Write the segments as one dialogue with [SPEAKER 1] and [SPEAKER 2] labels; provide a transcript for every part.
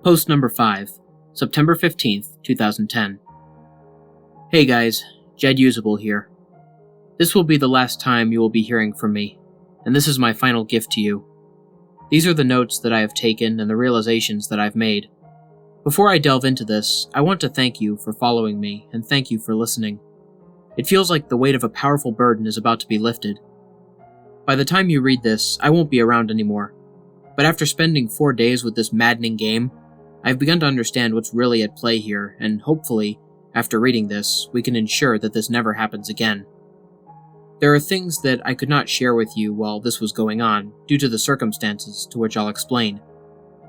[SPEAKER 1] Post number 5, September 15th, 2010. Hey guys, Jed Usable here. This will be the last time you will be hearing from me, and this is my final gift to you. These are the notes that I have taken and the realizations that I've made. Before I delve into this, I want to thank you for following me and thank you for listening. It feels like the weight of a powerful burden is about to be lifted. By the time you read this, I won't be around anymore, but after spending 4 days with this maddening game, I've begun to understand what's really at play here, and hopefully, after reading this, we can ensure that this never happens again. There are things that I could not share with you while this was going on, due to the circumstances to which I'll explain.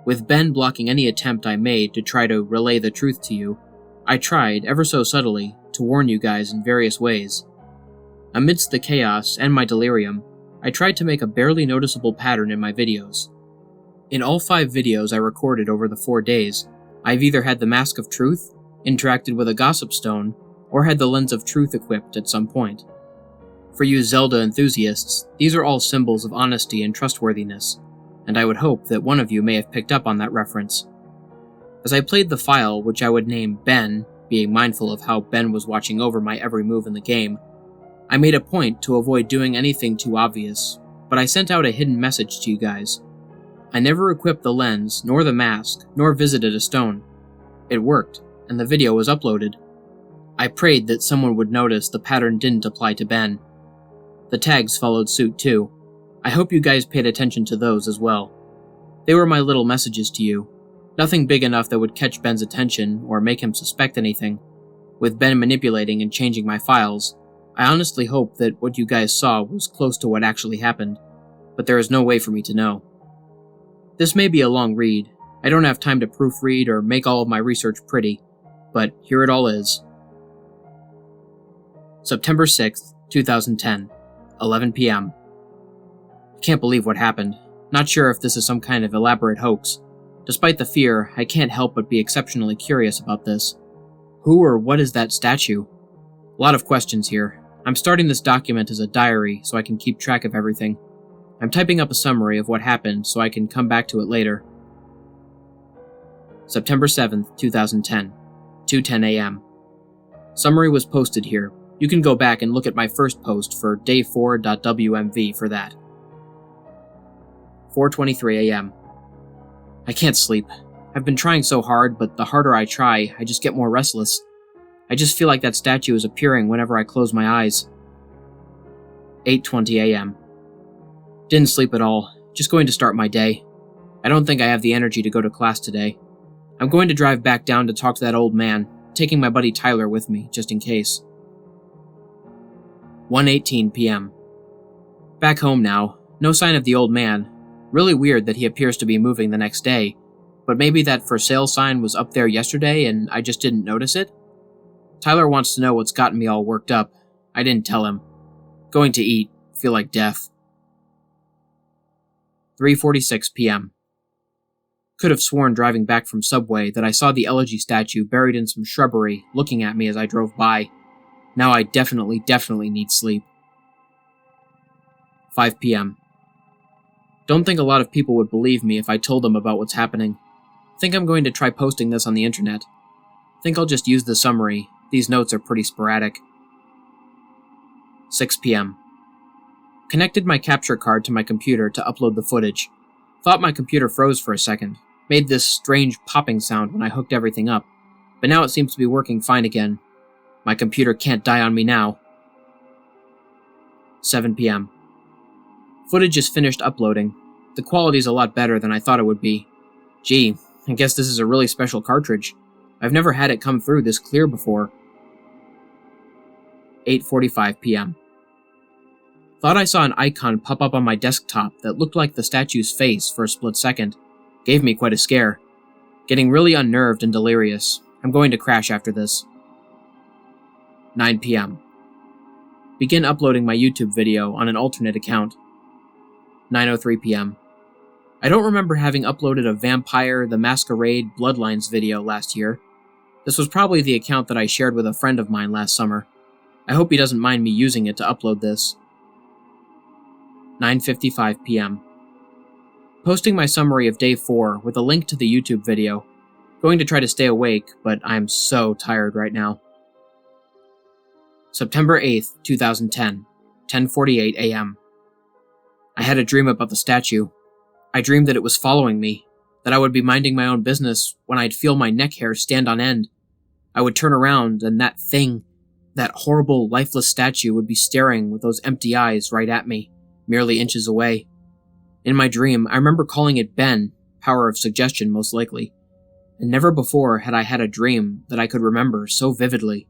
[SPEAKER 1] With Ben blocking any attempt I made to try to relay the truth to you, I tried, ever so subtly, to warn you guys in various ways. Amidst the chaos and my delirium, I tried to make a barely noticeable pattern in my videos. In all 5 videos I recorded over the 4 days, I've either had the Mask of Truth, interacted with a Gossip Stone, or had the Lens of Truth equipped at some point. For you Zelda enthusiasts, these are all symbols of honesty and trustworthiness, and I would hope that one of you may have picked up on that reference. As I played the file, which I would name Ben, being mindful of how Ben was watching over my every move in the game, I made a point to avoid doing anything too obvious, but I sent out a hidden message to you guys. I never equipped the lens, nor the mask, nor visited a stone. It worked, and the video was uploaded. I prayed that someone would notice the pattern didn't apply to Ben. The tags followed suit too. I hope you guys paid attention to those as well. They were my little messages to you. Nothing big enough that would catch Ben's attention or make him suspect anything. With Ben manipulating and changing my files, I honestly hope that what you guys saw was close to what actually happened, but there is no way for me to know. This may be a long read. I don't have time to proofread or make all of my research pretty, but here it all is. September 6th, 2010, 11 p.m. I can't believe what happened. Not sure if this is some kind of elaborate hoax. Despite the fear, I can't help but be exceptionally curious about this. Who or what is that statue? A lot of questions here. I'm starting this document as a diary so I can keep track of everything. I'm typing up a summary of what happened so I can come back to it later. September 7th, 2010, 2:10 a.m. Summary was posted here. You can go back and look at my first post for day4.wmv for that. 4:23 a.m. I can't sleep. I've been trying so hard, but the harder I try, I just get more restless. I just feel like that statue is appearing whenever I close my eyes. 8:20 a.m. Didn't sleep at all, just going to start my day. I don't think I have the energy to go to class today. I'm going to drive back down to talk to that old man, taking my buddy Tyler with me, just in case. 1:18 p.m. Back home now, no sign of the old man. Really weird that he appears to be moving the next day, but maybe that for sale sign was up there yesterday and I just didn't notice it? Tyler wants to know what's gotten me all worked up. I didn't tell him. Going to eat, feel like death. 3:46 p.m. Could have sworn driving back from Subway that I saw the elegy statue buried in some shrubbery looking at me as I drove by. Now I definitely need sleep. 5 p.m. Don't think a lot of people would believe me if I told them about what's happening. Think I'm going to try posting this on the internet. Think I'll just use the summary. These notes are pretty sporadic. 6 p.m. Connected my capture card to my computer to upload the footage. Thought my computer froze for a second. Made this strange popping sound when I hooked everything up, but now it seems to be working fine again. My computer can't die on me now. 7 p.m. Footage is finished uploading. The quality's a lot better than I thought it would be. Gee, I guess this is a really special cartridge. I've never had it come through this clear before. 8:45 p.m. Thought I saw an icon pop up on my desktop that looked like the statue's face for a split second. Gave me quite a scare. Getting really unnerved and delirious. I'm going to crash after this. 9 p.m. Begin uploading my YouTube video on an alternate account. 9:03 p.m. I don't remember having uploaded a Vampire the Masquerade Bloodlines video last year. This was probably the account that I shared with a friend of mine last summer. I hope he doesn't mind me using it to upload this. 9:55 p.m. Posting my summary of Day 4 with a link to the YouTube video. Going to try to stay awake, but I'm so tired right now. September 8th, 2010, 10:48 a.m. I had a dream about the statue. I dreamed that it was following me, that I would be minding my own business when I'd feel my neck hair stand on end. I would turn around and that thing, that horrible, lifeless statue would be staring with those empty eyes right at me, merely inches away. In my dream, I remember calling it Ben, power of suggestion most likely, and never before had I had a dream that I could remember so vividly.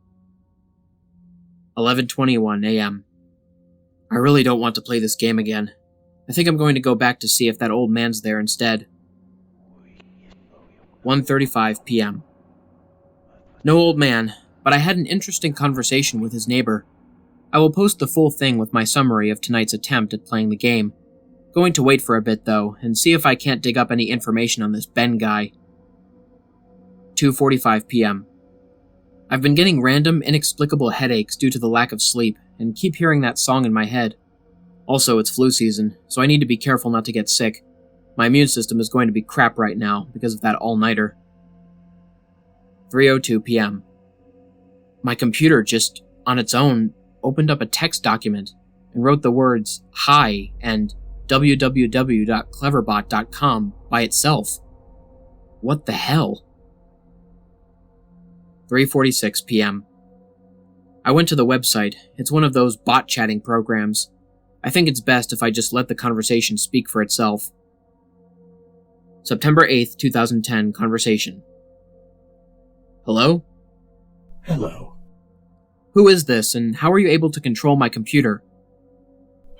[SPEAKER 1] 11:21 a.m. I really don't want to play this game again. I think I'm going to go back to see if that old man's there instead. 1:35 p.m. No old man, but I had an interesting conversation with his neighbor. I will post the full thing with my summary of tonight's attempt at playing the game. Going to wait for a bit though, and see if I can't dig up any information on this Ben guy. 2:45 p.m. I've been getting random, inexplicable headaches due to the lack of sleep, and keep hearing that song in my head. Also, it's flu season, so I need to be careful not to get sick. My immune system is going to be crap right now because of that all-nighter. 3:02 p.m. My computer just, on its own, opened up a text document and wrote the words "hi" and www.cleverbot.com by itself. What the hell? 3:46 p.m. I went to the website. It's one of those bot chatting programs. I think it's best if I just let the conversation speak for itself. September 8th, 2010 conversation. Hello?
[SPEAKER 2] Hello.
[SPEAKER 1] Who is this, and how are you able to control my computer?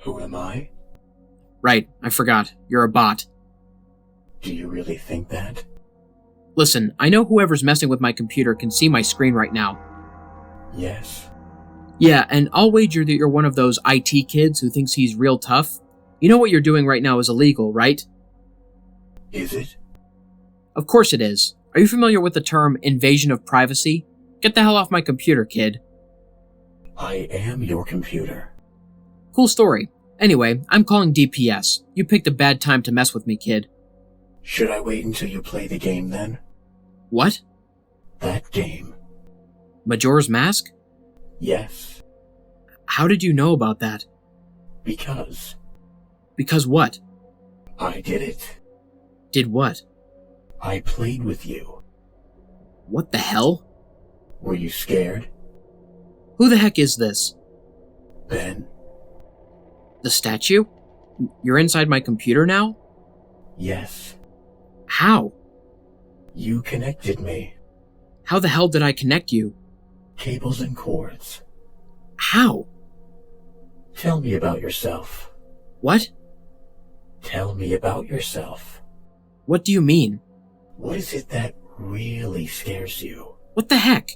[SPEAKER 2] Who am I?
[SPEAKER 1] Right, I forgot. You're a bot.
[SPEAKER 2] Do you really think that?
[SPEAKER 1] Listen, I know whoever's messing with my computer can see my screen right now.
[SPEAKER 2] Yes.
[SPEAKER 1] Yeah, and I'll wager that you're one of those IT kids who thinks he's real tough. You know what you're doing right now is illegal, right?
[SPEAKER 2] Is it?
[SPEAKER 1] Of course it is. Are you familiar with the term invasion of privacy? Get the hell off my computer, kid.
[SPEAKER 2] I am your computer.
[SPEAKER 1] Cool story. Anyway, I'm calling DPS. You picked a bad time to mess with me, kid.
[SPEAKER 2] Should I wait until you play the game then?
[SPEAKER 1] What?
[SPEAKER 2] That game.
[SPEAKER 1] Majora's Mask?
[SPEAKER 2] Yes.
[SPEAKER 1] How did you know about that?
[SPEAKER 2] Because.
[SPEAKER 1] Because what?
[SPEAKER 2] I did it.
[SPEAKER 1] Did what?
[SPEAKER 2] I played with you.
[SPEAKER 1] What the hell?
[SPEAKER 2] Were you scared?
[SPEAKER 1] Who the heck is this?
[SPEAKER 2] Ben.
[SPEAKER 1] The statue? You're inside my computer now?
[SPEAKER 2] Yes.
[SPEAKER 1] How?
[SPEAKER 2] You connected me.
[SPEAKER 1] How the hell did I connect you?
[SPEAKER 2] Cables and cords.
[SPEAKER 1] How?
[SPEAKER 2] Tell me about yourself.
[SPEAKER 1] What?
[SPEAKER 2] Tell me about yourself.
[SPEAKER 1] What do you mean?
[SPEAKER 2] What is it that really scares you?
[SPEAKER 1] What the heck?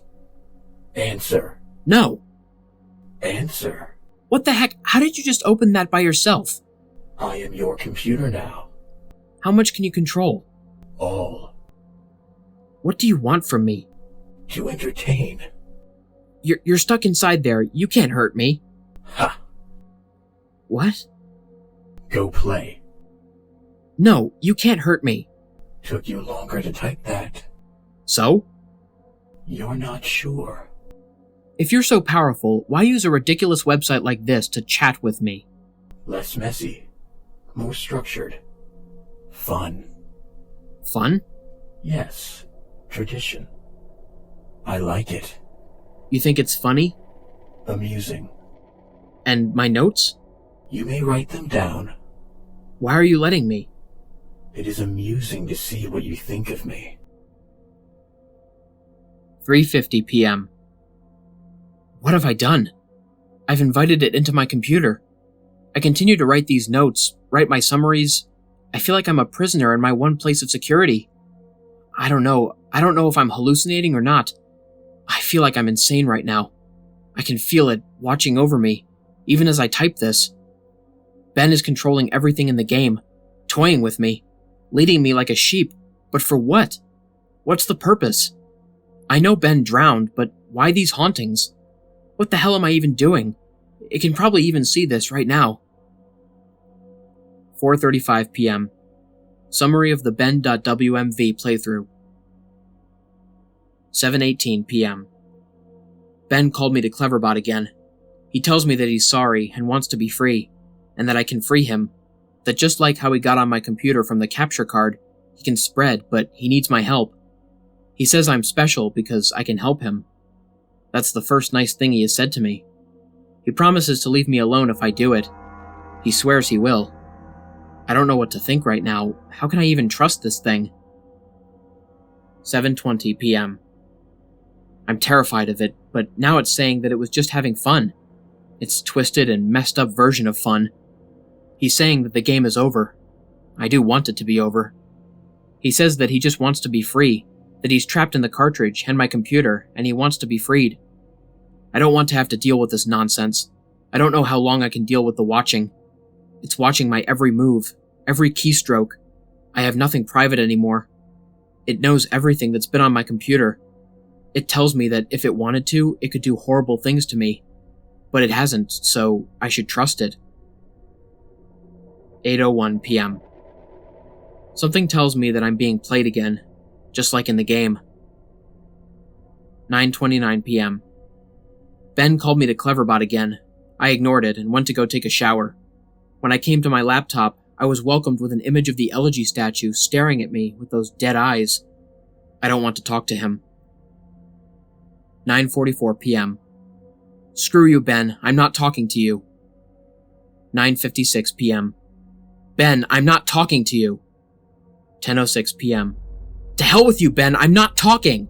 [SPEAKER 2] Answer.
[SPEAKER 1] No.
[SPEAKER 2] Answer.
[SPEAKER 1] What the heck? How did you just open that by yourself?
[SPEAKER 2] I am your computer now.
[SPEAKER 1] How much can you control?
[SPEAKER 2] All.
[SPEAKER 1] What do you want from me?
[SPEAKER 2] To entertain.
[SPEAKER 1] You're stuck inside there. You can't hurt me.
[SPEAKER 2] Ha!
[SPEAKER 1] What?
[SPEAKER 2] Go play.
[SPEAKER 1] No, you can't hurt me.
[SPEAKER 2] Took you longer to type that.
[SPEAKER 1] So?
[SPEAKER 2] You're not sure.
[SPEAKER 1] If you're so powerful, why use a ridiculous website like this to chat with me?
[SPEAKER 2] Less messy. More structured. Fun.
[SPEAKER 1] Fun?
[SPEAKER 2] Yes. Tradition. I like it.
[SPEAKER 1] You think it's funny?
[SPEAKER 2] Amusing.
[SPEAKER 1] And my notes?
[SPEAKER 2] You may write them down.
[SPEAKER 1] Why are you letting me?
[SPEAKER 2] It is amusing to see what you think of me.
[SPEAKER 1] 3:50 p.m. What have I done? I've invited it into my computer. I continue to write these notes, write my summaries. I feel like I'm a prisoner in my one place of security. I don't know if I'm hallucinating or not. I feel like I'm insane right now. I can feel it watching over me, even as I type this. Ben is controlling everything in the game, toying with me, leading me like a sheep, but for what? What's the purpose? I know Ben drowned, but why these hauntings? What the hell am I even doing? It can probably even see this right now. 4:35 p.m. Summary of the Ben.wmv playthrough. 7:18 p.m. Ben called me to Cleverbot again. He tells me that he's sorry and wants to be free, and that I can free him, that just like how he got on my computer from the capture card, he can spread, but he needs my help. He says I'm special because I can help him. That's the first nice thing he has said to me. He promises to leave me alone if I do it. He swears he will. I don't know what to think right now. How can I even trust this thing? 7:20 p.m. I'm terrified of it, but now it's saying that it was just having fun. It's twisted and messed up version of fun. He's saying that the game is over. I do want it to be over. He says that he just wants to be free, that he's trapped in the cartridge and my computer, and he wants to be freed. I don't want to have to deal with this nonsense. I don't know how long I can deal with the watching. It's watching my every move, every keystroke. I have nothing private anymore. It knows everything that's been on my computer. It tells me that if it wanted to, it could do horrible things to me. But it hasn't, so I should trust it. 8:01 p.m. Something tells me that I'm being played again, just like in the game. 9:29 p.m. Ben called me to Cleverbot again. I ignored it and went to go take a shower. When I came to my laptop, I was welcomed with an image of the elegy statue staring at me with those dead eyes. I don't want to talk to him. 9:44 p.m. Screw you, Ben. I'm not talking to you. 9:56 p.m. Ben, I'm not talking to you. 10:06 p.m. To hell with you, Ben. I'm not talking.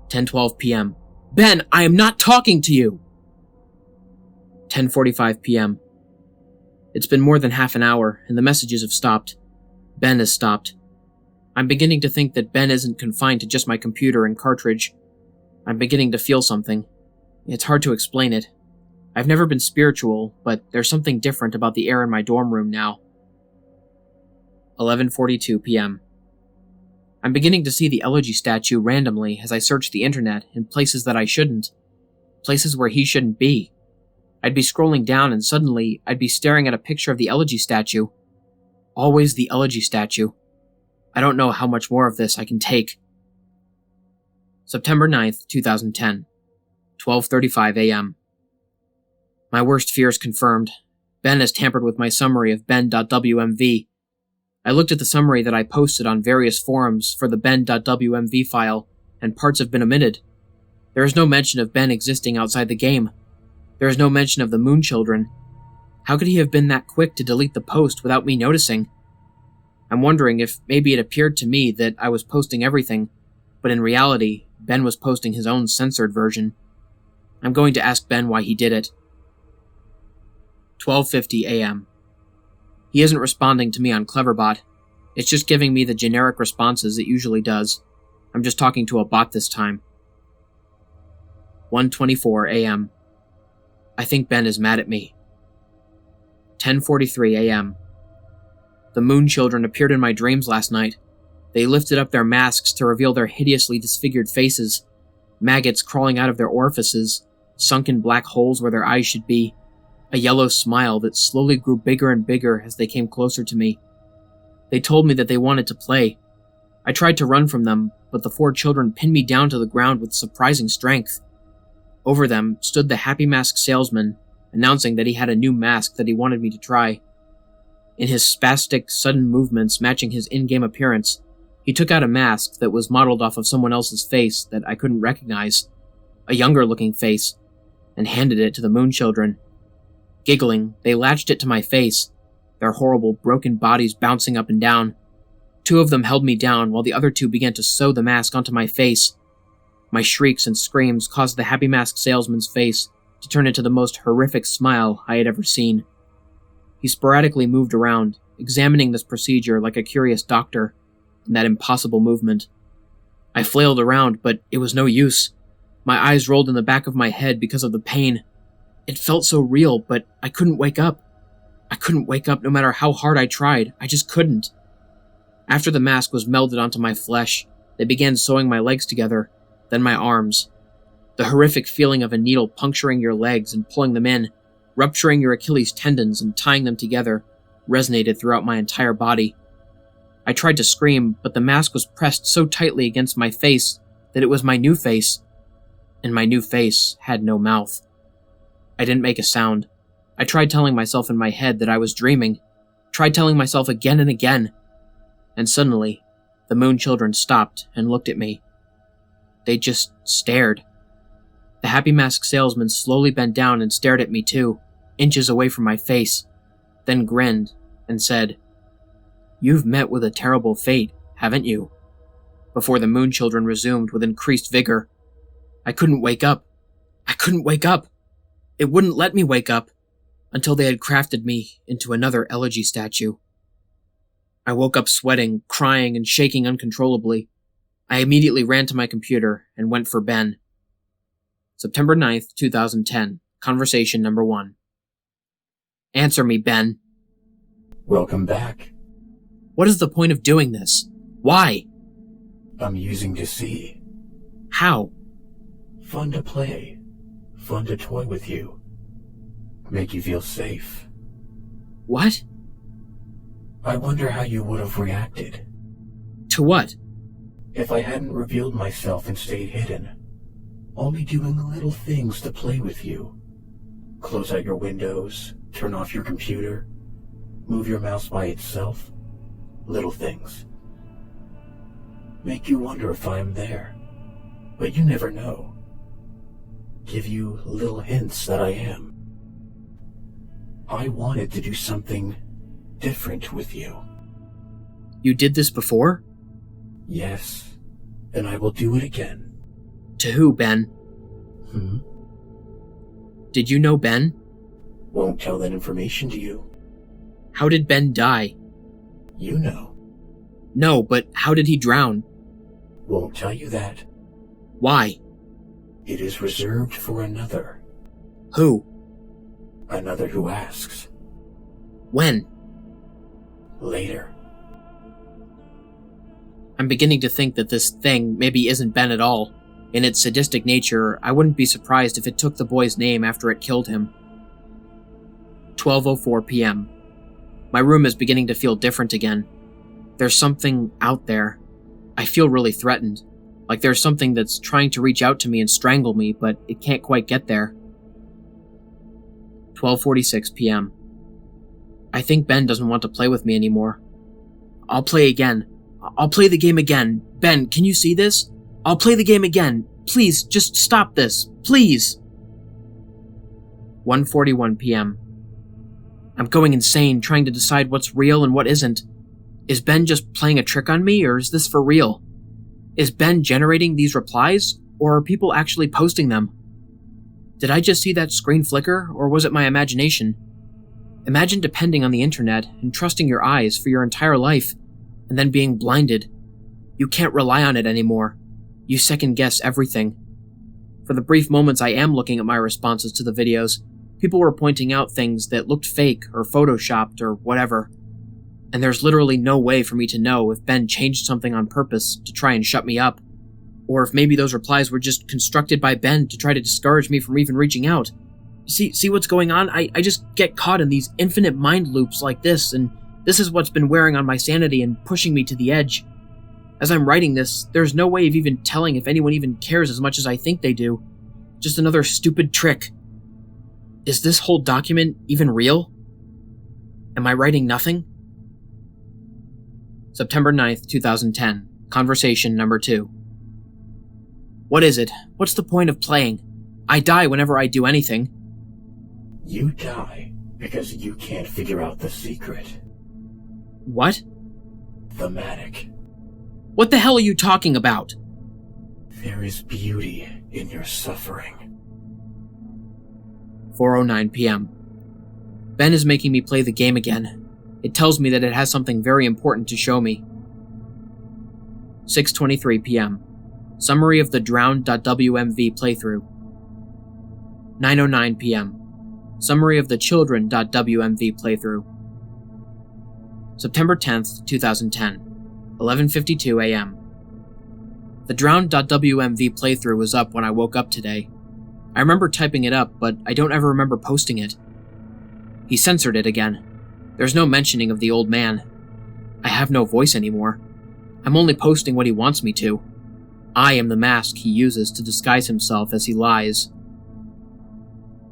[SPEAKER 1] 10:12 p.m. Ben, I am not talking to you. 10:45 p.m. It's been more than half an hour, and the messages have stopped. Ben has stopped. I'm beginning to think that Ben isn't confined to just my computer and cartridge. I'm beginning to feel something. It's hard to explain it. I've never been spiritual, but there's something different about the air in my dorm room now. 11:42 p.m. I'm beginning to see the elegy statue randomly as I search the internet in places that I shouldn't. Places where he shouldn't be. I'd be scrolling down and suddenly I'd be staring at a picture of the elegy statue. Always the elegy statue. I don't know how much more of this I can take. September 9th, 2010. 12:35 a.m. My worst fears confirmed. Ben has tampered with my summary of ben.wmv. I looked at the summary that I posted on various forums for the ben.wmv file, and parts have been omitted. There is no mention of Ben existing outside the game. There is no mention of the Moon Children. How could he have been that quick to delete the post without me noticing? I'm wondering if maybe it appeared to me that I was posting everything, but in reality, Ben was posting his own censored version. I'm going to ask Ben why he did it. 12:50 a.m. He isn't responding to me on Cleverbot. It's just giving me the generic responses it usually does. I'm just talking to a bot this time. 1:24 a.m. I think Ben is mad at me. 10:43 a.m. The Moon Children appeared in my dreams last night. They lifted up their masks to reveal their hideously disfigured faces, maggots crawling out of their orifices, sunken black holes where their eyes should be, a yellow smile that slowly grew bigger and bigger as they came closer to me. They told me that they wanted to play. I tried to run from them, but the 4 children pinned me down to the ground with surprising strength. Over them stood the Happy Mask salesman, announcing that he had a new mask that he wanted me to try. In his spastic, sudden movements matching his in-game appearance, he took out a mask that was modeled off of someone else's face that I couldn't recognize, a younger-looking face, and handed it to the Moon Children. Giggling, they latched it to my face, their horrible, broken bodies bouncing up and down. 2 of them held me down while the other 2 began to sew the mask onto my face. My shrieks and screams caused the Happy Mask salesman's face to turn into the most horrific smile I had ever seen. He sporadically moved around, examining this procedure like a curious doctor, in that impossible movement. I flailed around, but it was no use. My eyes rolled in the back of my head because of the pain. It felt so real, but I couldn't wake up. I couldn't wake up no matter how hard I tried. I just couldn't. After the mask was melded onto my flesh, they began sewing my legs together, then my arms. The horrific feeling of a needle puncturing your legs and pulling them in, rupturing your Achilles tendons and tying them together, resonated throughout my entire body. I tried to scream, but the mask was pressed so tightly against my face that it was my new face, and my new face had no mouth. I didn't make a sound. I tried telling myself in my head that I was dreaming, tried telling myself again and again, and suddenly, the Moon Children stopped and looked at me. They just stared. The Happy Mask salesman slowly bent down and stared at me too, inches away from my face, then grinned and said, "You've met with a terrible fate, haven't you?" Before the Moon Children resumed with increased vigor. I couldn't wake up. I couldn't wake up. It wouldn't let me wake up until they had crafted me into another elegy statue. I woke up sweating, crying, and shaking uncontrollably. I immediately ran to my computer and went for Ben. September 9th, 2010. Conversation number 1. Answer me, Ben.
[SPEAKER 2] Welcome back.
[SPEAKER 1] What is the point of doing this? Why?
[SPEAKER 2] Amusing to see.
[SPEAKER 1] How?
[SPEAKER 2] Fun to play. Fun to toy with you. Make you feel safe.
[SPEAKER 1] What?
[SPEAKER 2] I wonder how you would have reacted.
[SPEAKER 1] To what?
[SPEAKER 2] If I hadn't revealed myself and stayed hidden. Only doing little things to play with you. Close out your windows, turn off your computer, move your mouse by itself. Little things. Make you wonder if I'm there. But you never know. Give you little hints that I am. I wanted to do something different with you.
[SPEAKER 1] You did this before?
[SPEAKER 2] Yes, and I will do it again.
[SPEAKER 1] To who, Ben? Did you know Ben?
[SPEAKER 2] Won't tell that information to you.
[SPEAKER 1] How did Ben die?
[SPEAKER 2] You know.
[SPEAKER 1] No, but how did he drown?
[SPEAKER 2] Won't tell you that.
[SPEAKER 1] Why?
[SPEAKER 2] It is reserved for another.
[SPEAKER 1] Who?
[SPEAKER 2] Another who asks.
[SPEAKER 1] When?
[SPEAKER 2] Later.
[SPEAKER 1] I'm beginning to think that this thing maybe isn't Ben at all. In its sadistic nature, I wouldn't be surprised if it took the boy's name after it killed him. 12:04 p.m. My room is beginning to feel different again. There's something out there. I feel really threatened. Like there's something that's trying to reach out to me and strangle me, but it can't quite get there. 12:46 p.m. I think Ben doesn't want to play with me anymore. I'll play again. I'll play the game again. Ben, can you see this? I'll play the game again. Please, just stop this. Please. 1:41 p.m. I'm going insane trying to decide what's real and what isn't. Is Ben just playing a trick on me, or is this for real? Is Ben generating these replies, or are people actually posting them? Did I just see that screen flicker, or was it my imagination? Imagine depending on the internet and trusting your eyes for your entire life, and then being blinded. You can't rely on it anymore. You second-guess everything. For the brief moments I am looking at my responses to the videos, people were pointing out things that looked fake or photoshopped or whatever. And there's literally no way for me to know if Ben changed something on purpose to try and shut me up, or if maybe those replies were just constructed by Ben to try to discourage me from even reaching out. See what's going on? I just get caught in these infinite mind loops like this, and this is what's been wearing on my sanity and pushing me to the edge. As I'm writing this, there's no way of even telling if anyone even cares as much as I think they do. Just another stupid trick. Is this whole document even real? Am I writing nothing? September 9th, 2010. Conversation number 2. What is it? What's the point of playing? I die whenever I do anything.
[SPEAKER 2] You die because you can't figure out the secret.
[SPEAKER 1] What?
[SPEAKER 2] Thematic.
[SPEAKER 1] What the hell are you talking about?
[SPEAKER 2] There is beauty in your suffering.
[SPEAKER 1] 4:09 p.m. Ben is making me play the game again. It tells me that it has something very important to show me. 6:23 p.m. Summary of the Drowned.wmv playthrough. 9:09 p.m. Summary of the Children.wmv playthrough. September 10th, 2010. 11:52 a.m. The Drowned.wmv playthrough was up when I woke up today. I remember typing it up, but I don't ever remember posting it. He censored it again. There's no mentioning of the old man. I have no voice anymore. I'm only posting what he wants me to. I am the mask he uses to disguise himself as he lies.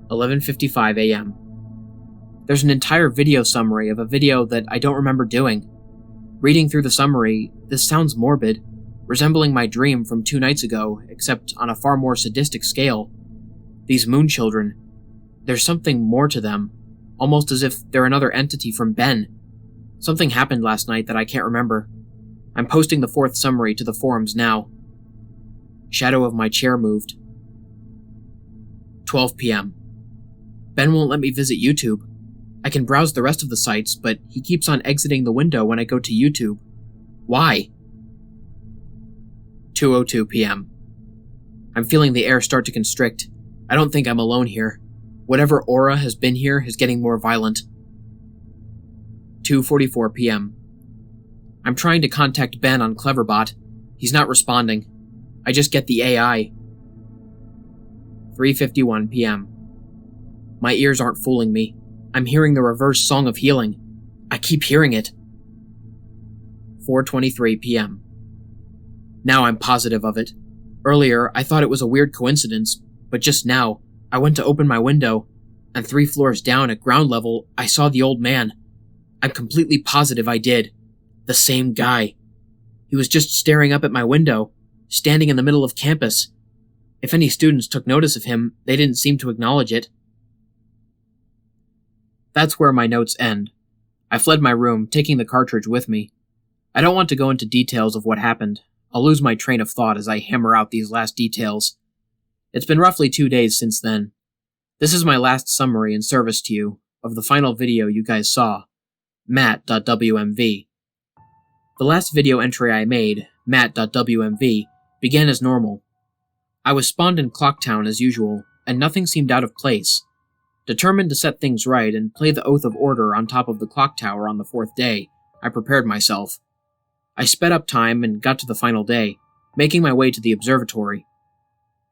[SPEAKER 1] 11:55 a.m. There's an entire video summary of a video that I don't remember doing. Reading through the summary, this sounds morbid, resembling my dream from 2 nights ago, except on a far more sadistic scale. These moon children, there's something more to them, almost as if they're another entity from Ben. Something happened last night that I can't remember. I'm posting the 4th summary to the forums now. Shadow of my chair moved. 12 p.m. Ben won't let me visit YouTube. I can browse the rest of the sites, but he keeps on exiting the window when I go to YouTube. Why? 2:02 p.m. I'm feeling the air start to constrict. I don't think I'm alone here. Whatever aura has been here is getting more violent. 2:44 p.m. I'm trying to contact Ben on Cleverbot. He's not responding. I just get the AI. 3:51 p.m. My ears aren't fooling me. I'm hearing the reverse song of healing. I keep hearing it. 4:23 p.m. Now I'm positive of it. Earlier, I thought it was a weird coincidence, but just now, I went to open my window, and 3 floors down at ground level, I saw the old man. I'm completely positive I did. The same guy. He was just staring up at my window, standing in the middle of campus. If any students took notice of him, they didn't seem to acknowledge it. That's where my notes end. I fled my room, taking the cartridge with me. I don't want to go into details of what happened. I'll lose my train of thought as I hammer out these last details. It's been roughly 2 days since then. This is my last summary in service to you of the final video you guys saw, Matt.wmv. The last video entry I made, Matt.wmv, began as normal. I was spawned in Clocktown as usual, and nothing seemed out of place. Determined to set things right and play the Oath of Order on top of the clock tower on the 4th day, I prepared myself. I sped up time and got to the final day, making my way to the observatory.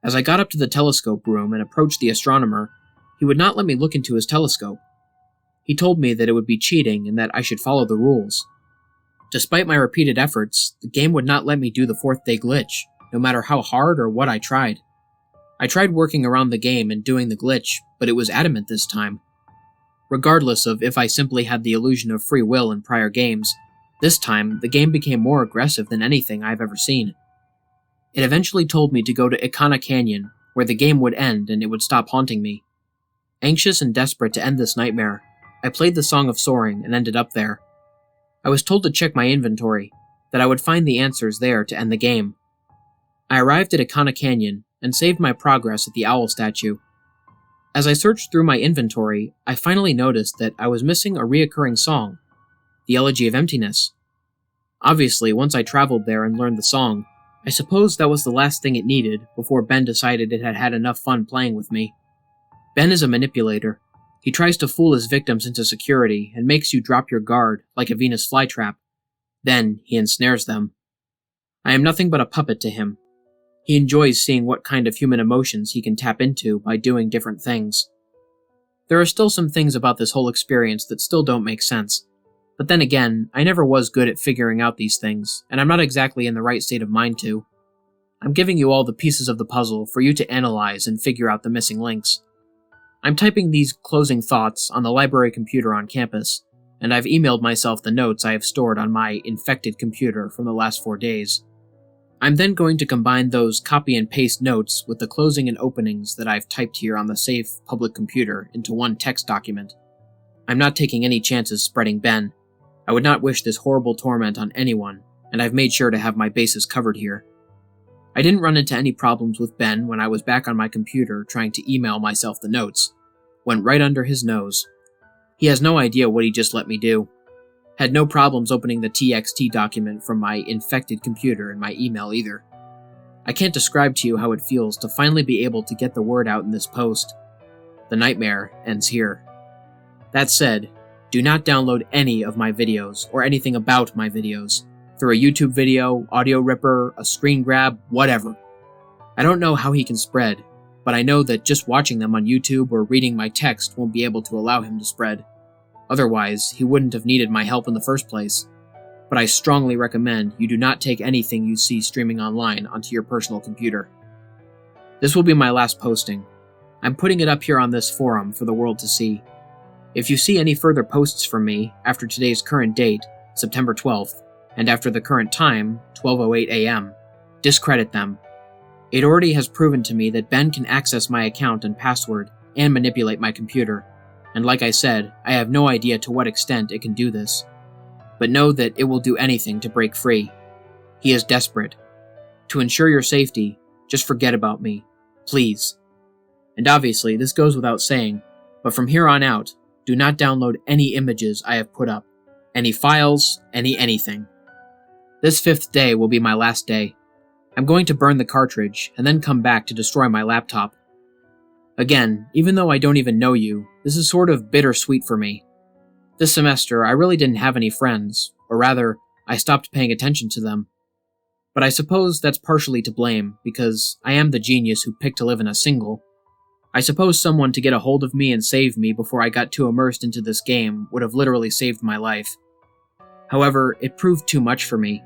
[SPEAKER 1] As I got up to the telescope room and approached the astronomer, he would not let me look into his telescope. He told me that it would be cheating and that I should follow the rules. Despite my repeated efforts, the game would not let me do the 4th day glitch, no matter how hard or what I tried. I tried working around the game and doing the glitch, but it was adamant this time. Regardless of if I simply had the illusion of free will in prior games, this time the game became more aggressive than anything I've ever seen. It eventually told me to go to Ikana Canyon, where the game would end and it would stop haunting me. Anxious and desperate to end this nightmare, I played the Song of Soaring and ended up there. I was told to check my inventory, that I would find the answers there to end the game. I arrived at Ikana Canyon and saved my progress at the owl statue. As I searched through my inventory, I finally noticed that I was missing a reoccurring song, the Elegy of Emptiness. Obviously, once I traveled there and learned the song, I suppose that was the last thing it needed before Ben decided it had had enough fun playing with me. Ben is a manipulator. He tries to fool his victims into security and makes you drop your guard like a Venus flytrap. Then he ensnares them. I am nothing but a puppet to him. He enjoys seeing what kind of human emotions he can tap into by doing different things. There are still some things about this whole experience that still don't make sense. But then again, I never was good at figuring out these things, and I'm not exactly in the right state of mind to. I'm giving you all the pieces of the puzzle for you to analyze and figure out the missing links. I'm typing these closing thoughts on the library computer on campus, and I've emailed myself the notes I have stored on my infected computer from the last 4 days. I'm then going to combine those copy and paste notes with the closing and openings that I've typed here on the safe public computer into one text document. I'm not taking any chances spreading Ben. I would not wish this horrible torment on anyone, and I've made sure to have my bases covered here. I didn't run into any problems with Ben when I was back on my computer trying to email myself the notes. Went right under his nose. He has no idea what he just let me do. Had no problems opening the TXT document from my infected computer in my email either. I can't describe to you how it feels to finally be able to get the word out in this post. The nightmare ends here. That said, do not download any of my videos or anything about my videos through a YouTube video, audio ripper, a screen grab, whatever. I don't know how he can spread, but I know that just watching them on YouTube or reading my text won't be able to allow him to spread. Otherwise, he wouldn't have needed my help in the first place. but I strongly recommend you do not take anything you see streaming online onto your personal computer. This will be my last posting. I'm putting it up here on this forum for the world to see. If you see any further posts from me after today's current date, September 12th, and after the current time, 12:08 a.m., discredit them. It already has proven to me that Ben can access my account and password and manipulate my computer, and like I said, I have no idea to what extent it can do this. But know that it will do anything to break free. He is desperate. To ensure your safety, just forget about me, please. And obviously, this goes without saying, but from here on out, do not download any images I have put up, any files, anything. This 5th day will be my last day. I'm going to burn the cartridge and then come back to destroy my laptop. Again, even though I don't even know you, this is sort of bittersweet for me. This semester, I really didn't have any friends, or rather, I stopped paying attention to them. But I suppose that's partially to blame, because I am the genius who picked to live in a single. I suppose someone to get a hold of me and save me before I got too immersed into this game would have literally saved my life. However, it proved too much for me.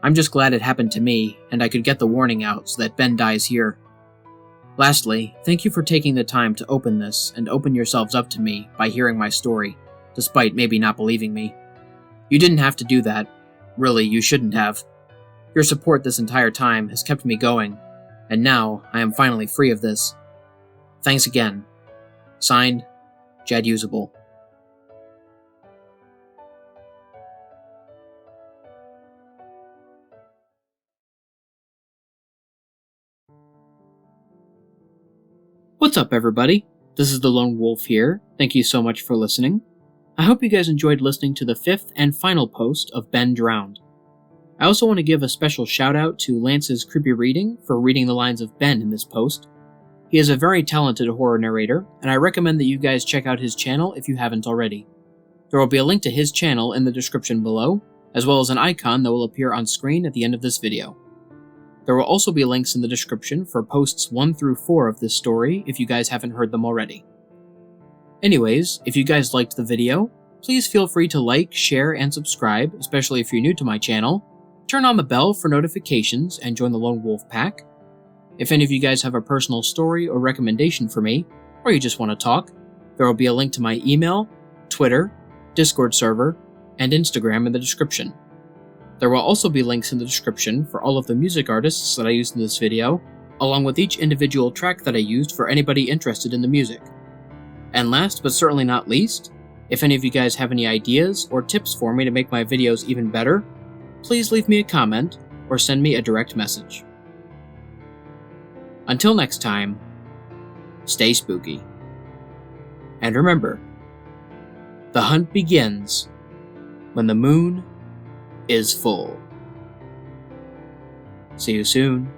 [SPEAKER 1] I'm just glad it happened to me, and I could get the warning out so that Ben dies here. Lastly, thank you for taking the time to open this and open yourselves up to me by hearing my story, despite maybe not believing me. You didn't have to do that. Really, you shouldn't have. Your support this entire time has kept me going, and now I am finally free of this. Thanks again. Signed, Jed Usable. What's up, everybody? This is the Lone Wolf here. Thank you so much for listening. I hope you guys enjoyed listening to the 5th and final post of Ben Drowned. I also want to give a special shout out to Lance's Creepy Reading for reading the lines of Ben in this post. He is a very talented horror narrator, and I recommend that you guys check out his channel if you haven't already. There will be a link to his channel in the description below, as well as an icon that will appear on screen at the end of this video. There will also be links in the description for posts 1 through 4 of this story if you guys haven't heard them already. Anyways, if you guys liked the video, please feel free to like, share, and subscribe, especially if you're new to my channel. Turn on the bell for notifications and join the Lone Wolf Pack. If any of you guys have a personal story or recommendation for me, or you just want to talk, there will be a link to my email, Twitter, Discord server, and Instagram in the description. There will also be links in the description for all of the music artists that I used in this video, along with each individual track that I used for anybody interested in the music. And last but certainly not least, if any of you guys have any ideas or tips for me to make my videos even better, please leave me a comment or send me a direct message. Until next time, stay spooky. And remember, the hunt begins when the moon is full. See you soon.